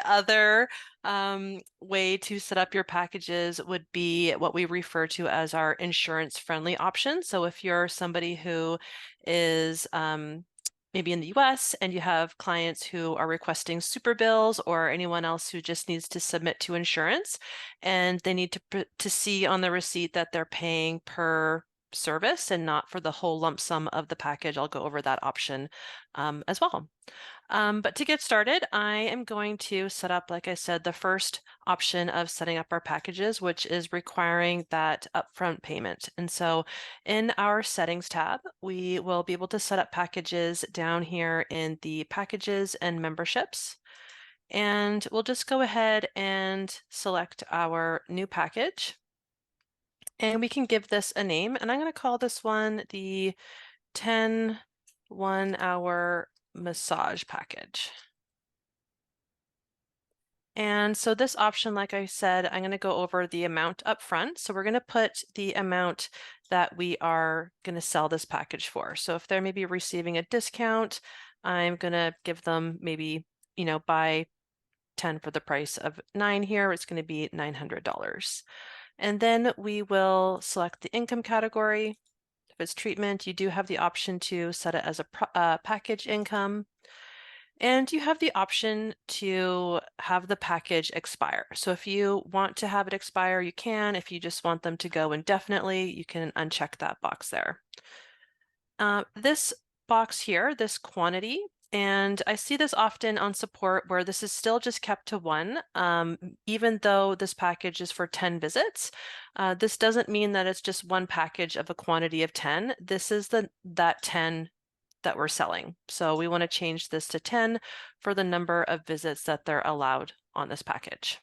other way to set up your packages would be what we refer to as our insurance-friendly option. So if you're somebody who is maybe in the US and you have clients who are requesting super bills or anyone else who just needs to submit to insurance and they need to see on the receipt that they're paying per service and not for the whole lump sum of the package, I'll go over that option as well. But to get started, I am going to set up, like I said, the first option of setting up our packages, which is requiring that upfront payment. And so in our settings tab, we will be able to set up packages down here in the packages and memberships. And we'll just go ahead and select our new package. And we can give this a name, and I'm going to call this one the 10 1-hour massage package. And so this option, like I said, I'm going to go over the amount up front. So we're going to put the amount that we are going to sell this package for. So if they're maybe receiving a discount, I'm going to give them maybe, buy 10 for the price of 9 here, it's going to be $900. And then we will select the income category. If it's treatment, you do have the option to set it as a package income. And you have the option to have the package expire. So if you want to have it expire, you can. If you just want them to go indefinitely, you can uncheck that box there. This box here, this quantity, and I see this often on support where this is still just kept to 1, even though this package is for 10 visits. This doesn't mean that it's just one package of a quantity of 10. This is that 10 that we're selling. So we want to change this to 10 for the number of visits that they're allowed on this package.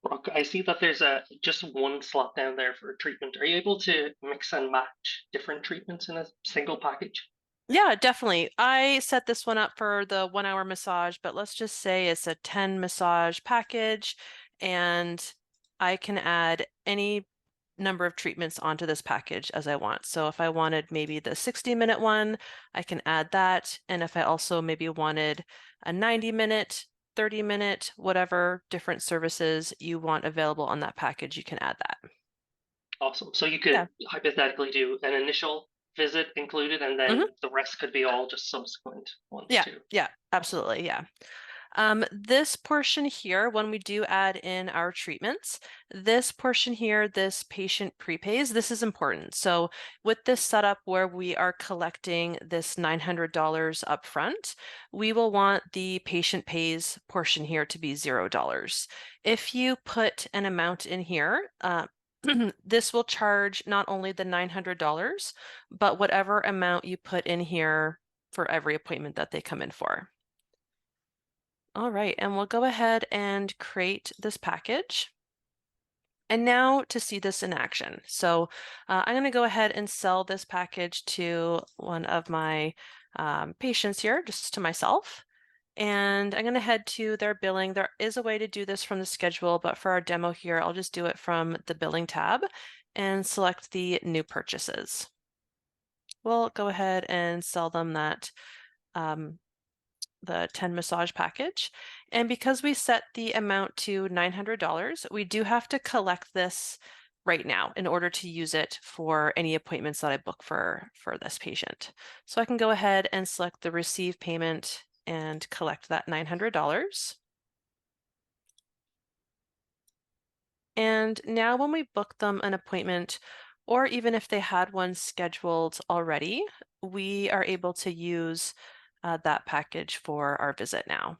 Brooke, I see that there's just one slot down there for treatment. Are you able to mix and match different treatments in a single package? Yeah, definitely. I set this one up for the 1-hour massage, but let's just say it's a 10 massage package and I can add any number of treatments onto this package as I want. So if I wanted maybe the 60-minute one, I can add that. And if I also maybe wanted a 90-minute, 30-minute, whatever different services you want available on that package, you can add that. Awesome. So you Yeah. could hypothetically do an initial visit included, and then Hmm. the rest could be all just subsequent ones Yeah. too. Yeah. Awesome. Absolutely. Yeah. This portion here, when we do add in our treatments, this portion here, this patient prepays, this is important. So with this setup where we are collecting this $900 upfront, we will want the patient pays portion here to be $0. If you put an amount in here, this will charge not only the $900, but whatever amount you put in here for every appointment that they come in for. All right, and we'll go ahead and create this package. And now to see this in action. So I'm going to go ahead and sell this package to one of my patients here, just to myself. And I'm going to head to their billing. There is a way to do this from the schedule, but for our demo here, I'll just do it from the billing tab and select the new purchases. We'll go ahead and sell them that the 10 massage package. And because we set the amount to $900, we do have to collect this right now in order to use it for any appointments that I book for this patient. So I can go ahead and select the receive payment and collect that $900. And now when we book them an appointment, or even if they had one scheduled already, we are able to use that package for our visit now.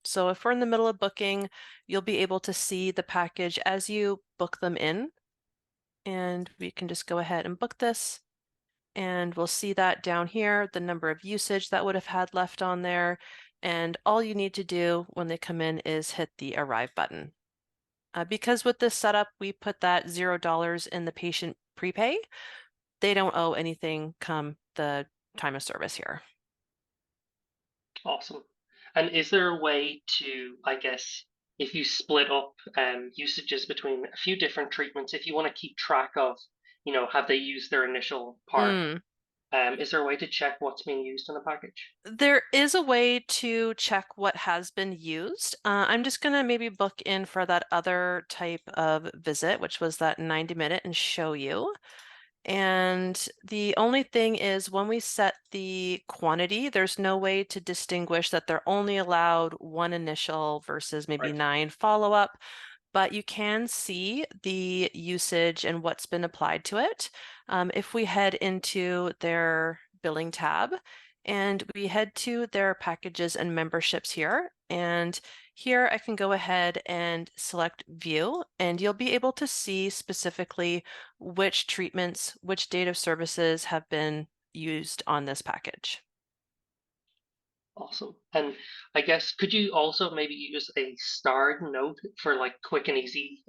So if we're in the middle of booking, you'll be able to see the package as you book them in. And we can just go ahead and book this. And we'll see that down here, the number of usage that would have had left on there. And all you need to do when they come in is hit the arrive button. Because with this setup, we put that $0 in the patient prepay, they don't owe anything come the time of service here. Awesome. And is there a way to, I guess, if you split up usages between a few different treatments, if you want to keep track of, have they used their initial part? Mm. Is there a way to check what's being used in the package? There is a way to check what has been used. I'm just gonna maybe book in for that other type of visit, which was that 90-minute, and show you. And the only thing is when we set the quantity, there's no way to distinguish that they're only allowed one initial versus maybe Right. 9 follow-up, but you can see the usage and what's been applied to it. If we head into their billing tab and we head to their packages and memberships here, and here I can go ahead and select view, and you'll be able to see specifically which treatments, which date of services have been used on this package. Awesome. And I guess could you also maybe use a starred note for like quick and easy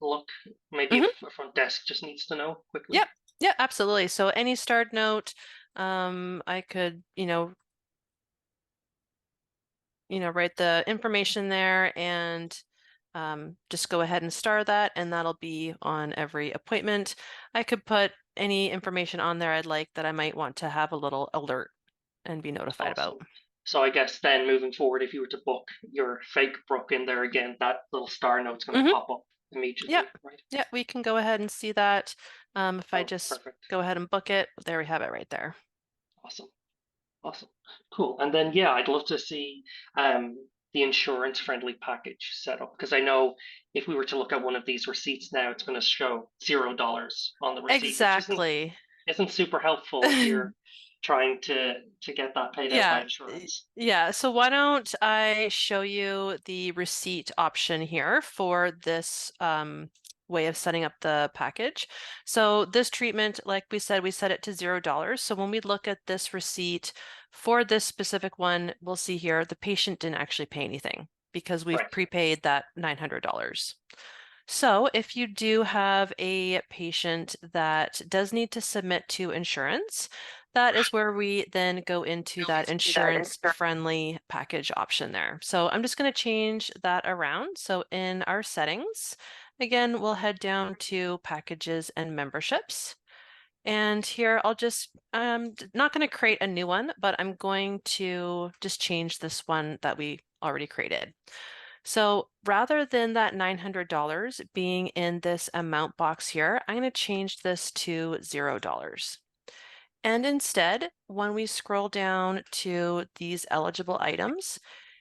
look? Maybe if Mhm. a front desk just needs to know quickly. Yep. Yeah, absolutely. So any starred note, I could, write the information there and just go ahead and star that, and that'll be on every appointment. I could put any information on there I'd like that I might want to have a little alert and be notified about. Awesome. So I guess then moving forward, if you were to book your fake Brooke in there again, that little star note's going to Hmm. pop up Yep. immediately, right? Yep, we can go ahead and see that. If I Oh, just perfect. go ahead and book it, there we have it right there. Awesome. Awesome. Cool. And then, yeah, I'd love to see the insurance friendly package set up because I know if we were to look at one of these receipts now, it's going to show $0 on the receipt, which Exactly. isn't super helpful if you're trying to get that paid out by insurance. Yeah. So why don't I show you the receipt option here for this way of setting up the package. So this treatment, like we said, we set it to $0. So when we look at this receipt for this specific one, we'll see here the patient didn't actually pay anything because we've Right. prepaid that $900. So if you do have a patient that does need to submit to insurance, that is where we then go into that insurance friendly package option there. So I'm just going to change that around. So in our settings, again, we'll head down to packages and memberships. And here I'll just, not going to create a new one, but I'm going to just change this one that we already created. So rather than that $900 being in this amount box here, I'm going to change this to $0. And instead, when we scroll down to these eligible items,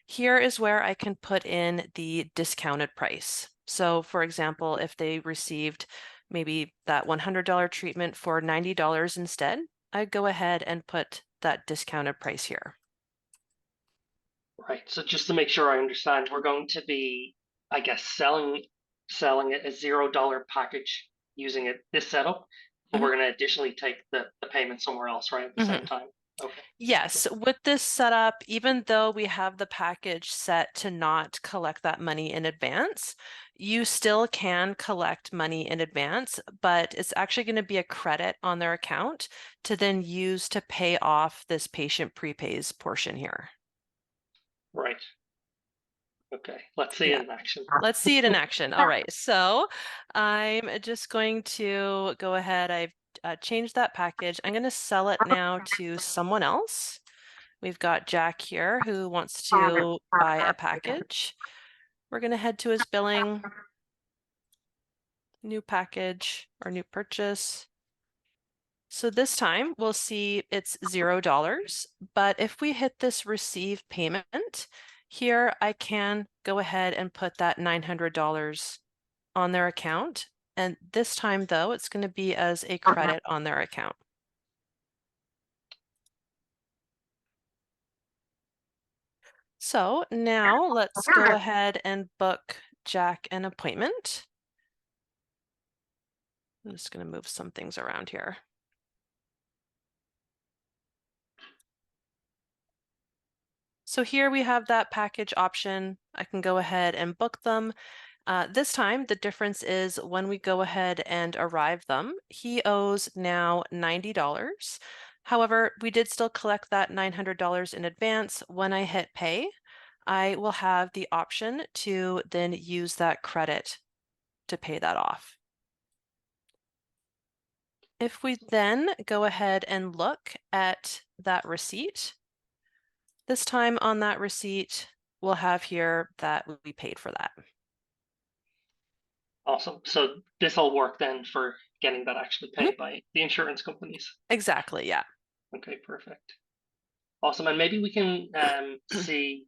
here is where I can put in the discounted price. So for example, if they received maybe that $100 treatment for $90 instead, I'd go ahead and put that discounted price here. Right. So just to make sure I understand, we're going to be, I guess, selling it a $0 package using it this setup, but Mhm. we're going to additionally take the payment somewhere else, right, at the same Mhm. time. Okay. Yes, Cool. with this setup, even though we have the package set to not collect that money in advance, you still can collect money in advance, but it's actually going to be a credit on their account to then use to pay off this patient prepays portion here. Right. Okay. Let's see Yeah, it in action. let's see it in action. All right, so I'm just going to go ahead. I've changed that package. I'm going to sell it now to someone else. We've got Jack here who wants to buy a package. We're going to head to his billing, new package or new purchase. So this time we'll see it's $0, but if we hit this receive payment, here I can go ahead and put that $900 on their account. And this time though, it's going to be as a credit on their account. So now let's go ahead and book Jack an appointment. I'm just going to move some things around here. So here we have that package option. I can go ahead and book them. This time, the difference is when we go ahead and arrive them, he owes now $90. However, we did still collect that $900 in advance. When I hit pay, I will have the option to then use that credit to pay that off. If we then go ahead and look at that receipt, this time on that receipt, we'll have here that we paid for that. Awesome. So this will work then for getting that actually Mhm. paid by the insurance companies. Exactly, yeah. Okay, perfect. Awesome. And maybe we can see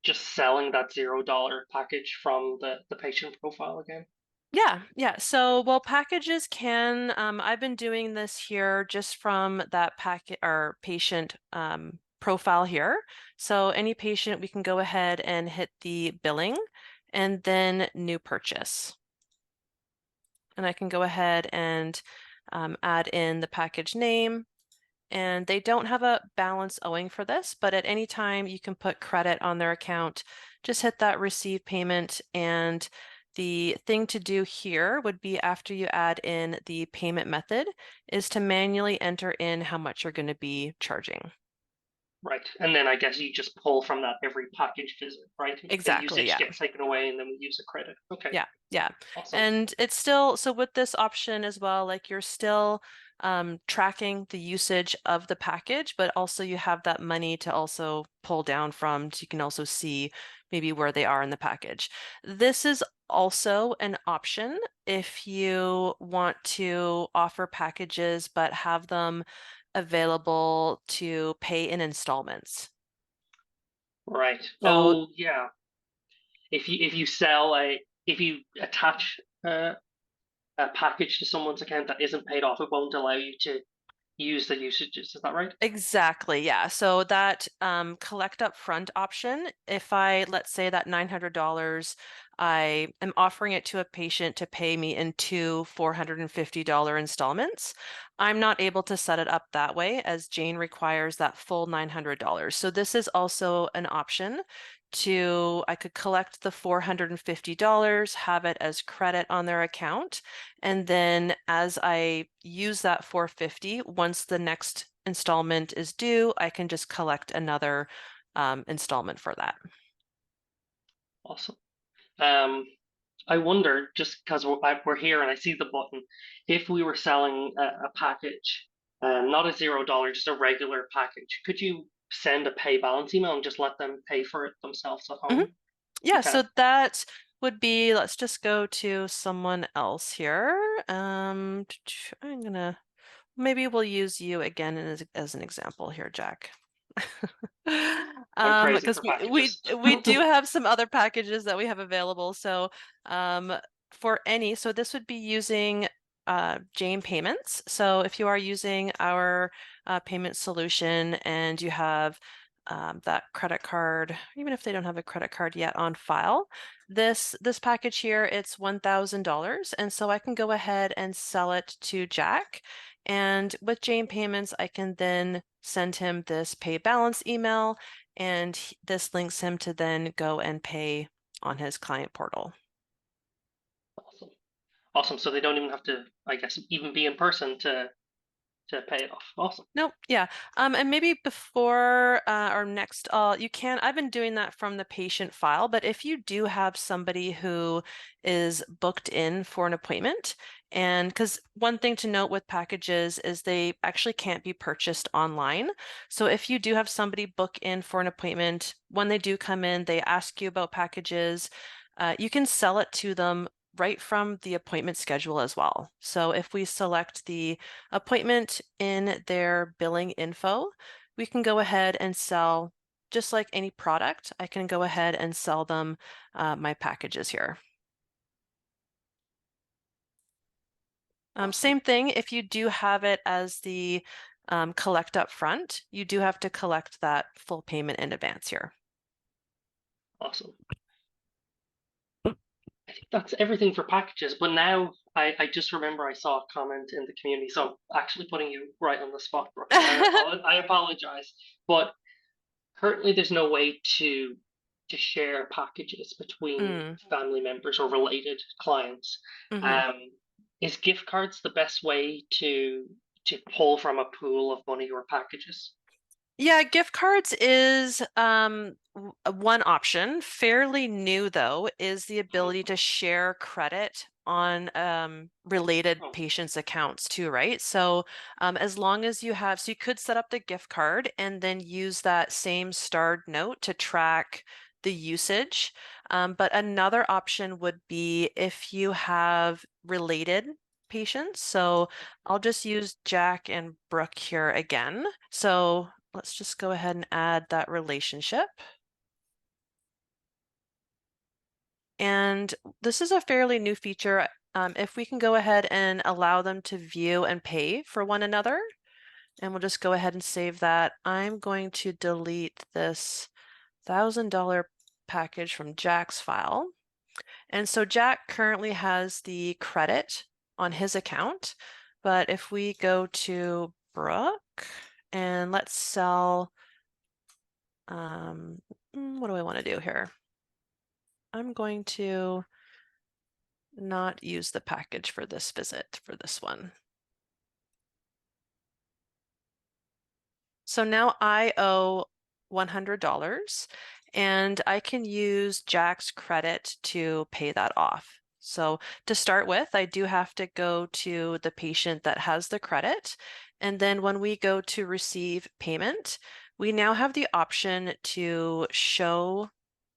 just selling that $0 package from the patient profile again. Yeah, yeah. So, well, packages can, I've been doing this here just from that packet or patient profile here. So any patient, we can go ahead and hit the billing and then new purchase. And I can go ahead and add in the package name. And they don't have a balance owing for this, but at any time you can put credit on their account. Just hit that receive payment. And the thing to do here would be after you add in the payment method is to manually enter in how much you're going to be charging. Right. And then I guess you just pull from that every package visit, right? The Exactly, usage yeah. gets taken away and then we use a credit. Okay. Yeah, yeah. Awesome. And it's still, so with this option as well, like you're still tracking the usage of the package, but also you have that money to also pull down from, so you can also see maybe where they are in the package. This is also an option if you want to offer packages, but have them available to pay in installments. Right. So Oh, yeah. If you sell if you attach a package to someone's account that isn't paid off, it won't allow you to use the usages. Is that right? exactly, yeah. So that collect up front option, if I, let's say that $900, I am offering it to a patient to pay me in two $450 installments, I'm not able to set it up that way as Jane requires that full $900. So this is also an option to, I could collect the $450, have it as credit on their account, and then as I use that 450, once the next installment is due, I can just collect another installment for that. Awesome. Um, I wonder, just because we're here and I see the button, if we were selling a package, not a $0, just a regular package, could you send a pay balance email and just let them pay for it themselves at Mhm. home? You Yeah, can. so that would be, let's just go to someone else here. I'm gonna, maybe we'll use you again as an example here, Jack. I'm crazy Because for we packages. we do have some other packages that we have available. So um for any, so this would be using Jane Payments. So if you are using our payment solution and you have that credit card, even if they don't have a credit card yet on file, this package here, it's $1,000. And so I can go ahead and sell it to Jack. And with Jane Payments, I can then send him this pay balance email, and this links him to then go and pay on his client portal. Awesome. Awesome. So they don't even have to, I guess, even be in person to pay it off. Awesome. Nope, yeah. And maybe before or next, you can, I've been doing that from the patient file, but if you do have somebody who is booked in for an appointment, and because one thing to note with packages is they actually can't be purchased online. So if you do have somebody book in for an appointment, when they do come in, they ask you about packages, you can sell it to them right from the appointment schedule as well. So if we select the appointment in their billing info, we can go ahead and sell, just like any product, I can go ahead and sell them my packages here. Awesome. Same thing, if you do have it as the collect up front, you do have to collect that full payment in advance here. Awesome. I think that's everything for packages. But now I just remember I saw a comment in the community. So I'm actually putting you right on the spot, Brooke. So I apologize. But currently, there's no way to share packages between Mm, family members or related clients. mhm. Um, is gift cards the best way to pull from a pool of money or packages? Yeah, gift cards is one option. Fairly new though is the ability to share credit on related Oh, patients' accounts too, right? So as long as you have, so you could set up the gift card and then use that same starred note to track the usage. But another option would be if you have related patients. So I'll just use Jack and Brooke here again. So let's just go ahead and add that relationship. And this is a fairly new feature. If we can go ahead and allow them to view and pay for one another, and we'll just go ahead and save that. I'm going to delete this $1,000 package from Jack's file. And so Jack currently has the credit on his account, but if we go to Brooke and let's sell, what do I want to do here? I'm going to not use the package for this visit for this one. So now I owe $100 and I can use Jack's credit to pay that off. So to start with, I do have to go to the patient that has the credit. And then when we go to receive payment, we now have the option to show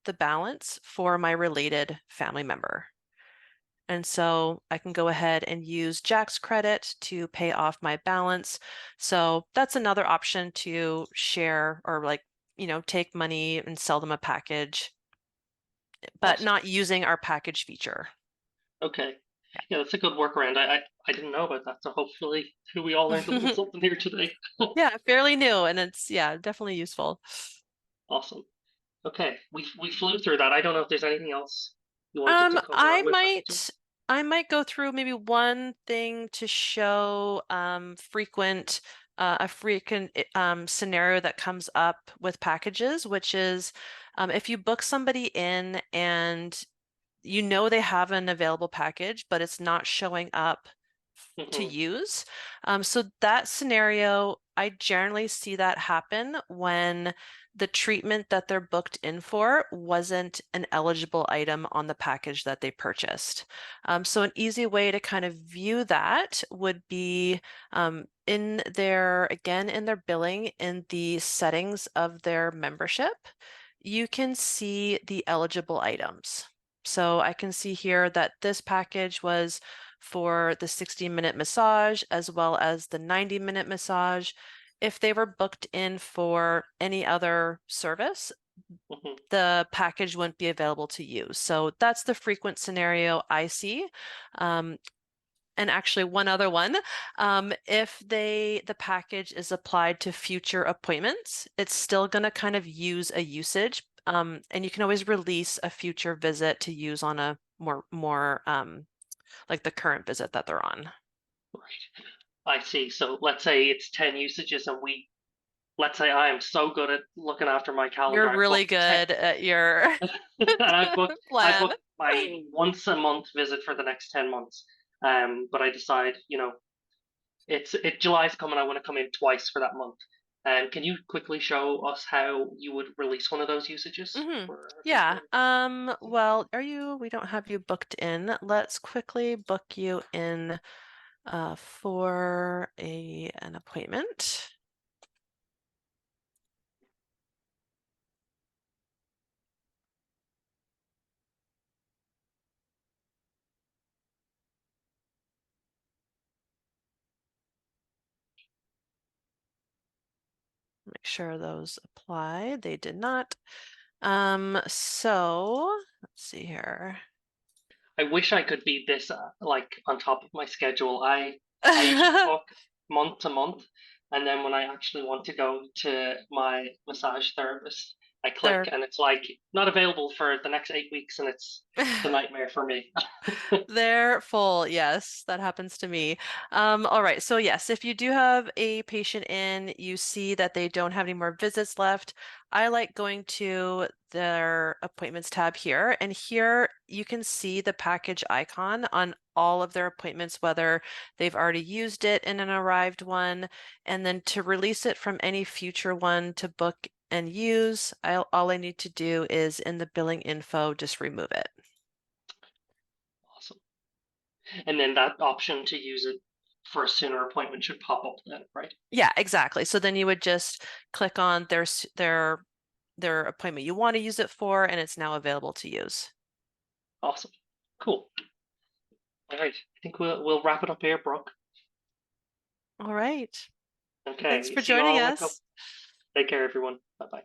the balance for my related family member. And so I can go ahead and use Jack's credit to pay off my balance. So that's another option to share or take money and sell them a package, but awesome. not using our package feature. Okay. Yeah, that's a good workaround. I didn't know about that, so hopefully we all learned a little something here today. Yeah, fairly new and it's yeah, definitely useful. Awesome. Okay, we flew through that. I don't know if there's anything else you wanted to cover I with packaging. might go through maybe one thing to show a frequent scenario that comes up with packages, which is if you book somebody in and you know they have an available package, but it's not showing up to Hmm. use. So that scenario, I generally see that happen when the treatment that they're booked in for wasn't an eligible item on the package that they purchased. So an easy way to kind of view that would be again, in their billing, in the settings of their membership, you can see the eligible items. So I can see here that this package was for the 60-minute massage as well as the 90-minute massage. If they were booked in for any other service, Hmm. the package wouldn't be available to use. So that's the frequent scenario I see. Um, and actually one other one, if the package is applied to future appointments, it's still going to kind of use a usage. And you can always release a future visit to use on a more like the current visit that they're on. Right. I see. So let's say it's 10 usages, and let's say I am so good at looking after my calendar. You're I've really booked 10, good at your and I plan. booked my once a month visit for the next 10 months. But I decide, July's coming. I want to come in twice for that month. Can you quickly show us how you would release one of those usages Hmm. for a Yeah. future? Well, we don't have you booked in. Let's quickly book you in for an appointment. Make sure those apply. They did not. So let's see here. I wish I could be this like on top of my schedule. I usually book month to month, and then when I actually want to go to my massage therapist, I click They're and it's like not available for the next 8 weeks, and it's a nightmare for me. They're full. Yes, that happens to me. All right. So yes, if you do have a patient in, you see that they don't have any more visits left. I like going to their appointments tab here, and here you can see the package icon on all of their appointments, whether they've already used it in an arrived one, and then to release it from any future one to book and use, all I need to do is in the billing info, just remove it. Awesome. And then that option to use it for a sooner appointment should pop up then, right? Yeah, exactly. So then you would just click on their appointment you want to use it for, and it's now available to use. Awesome. Cool. All right. I think we'll wrap it up here, Brooke. All right. Thanks Okay. for See you joining all in a couple. us. Take care, everyone. Bye bye.